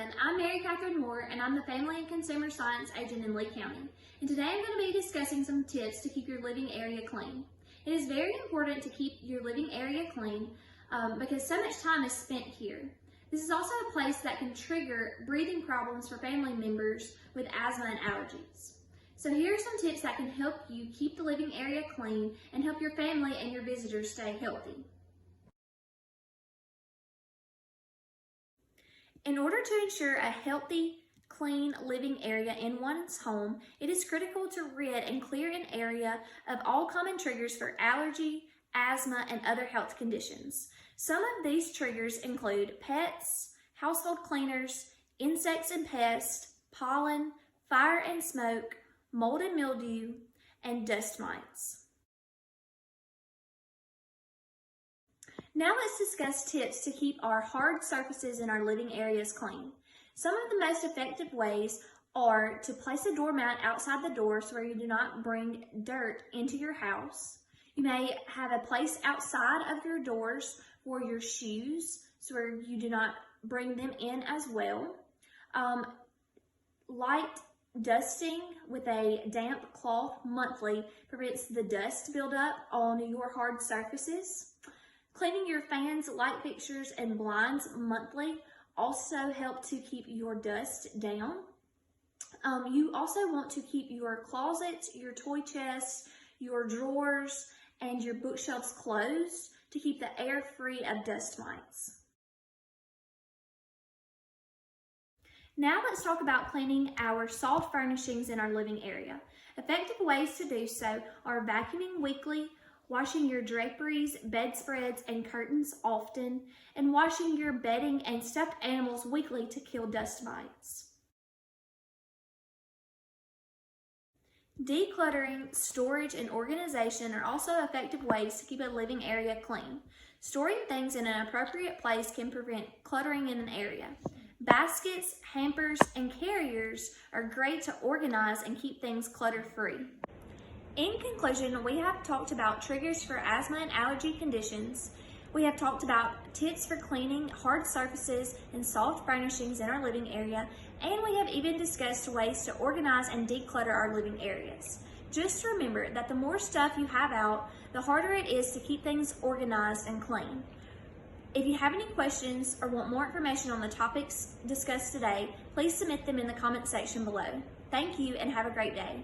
everyone. I'm Mary Catherine Moore, and I'm the Family and Consumer Science Agent in Lee County. And today I'm going to be discussing some tips to keep your living area clean. It is very important to keep your living area clean because so much time is spent here. This is also a place that can trigger breathing problems for family members with asthma and allergies. So here are some tips that can help you keep the living area clean and help your family and your visitors stay healthy. In order to ensure a healthy, clean living area in one's home, it is critical to rid and clear an area of all common triggers for allergy, asthma, and other health conditions. Some of these triggers include pets, household cleaners, insects and pests, pollen, fire and smoke, mold and mildew, and dust mites. Now let's discuss tips to keep our hard surfaces in our living areas clean. Some of the most effective ways are to place a doormat outside the door so where you do not bring dirt into your house. You may have a place outside of your doors for your shoes so where you do not bring them in as well. Light dusting with a damp cloth monthly prevents the dust buildup on your hard surfaces. Cleaning your fans, light fixtures, and blinds monthly also help to keep your dust down. You also want to keep your closets, your toy chests, your drawers, and your bookshelves closed to keep the air free of dust mites. Now let's talk about cleaning our soft furnishings in our living area. Effective ways to do so are vacuuming weekly, washing your draperies, bedspreads, and curtains often, and washing your bedding and stuffed animals weekly to kill dust mites. Decluttering, storage, and organization are also effective ways to keep a living area clean. Storing things in an appropriate place can prevent cluttering in an area. Baskets, hampers, and carriers are great to organize and keep things clutter-free. In conclusion, we have talked about triggers for asthma and allergy conditions. We have talked about tips for cleaning hard surfaces and soft furnishings in our living area, and we have even discussed ways to organize and declutter our living areas. Just remember that the more stuff you have out, the harder it is to keep things organized and clean. If you have any questions or want more information on the topics discussed today, please submit them in the comment section below. Thank you and have a great day.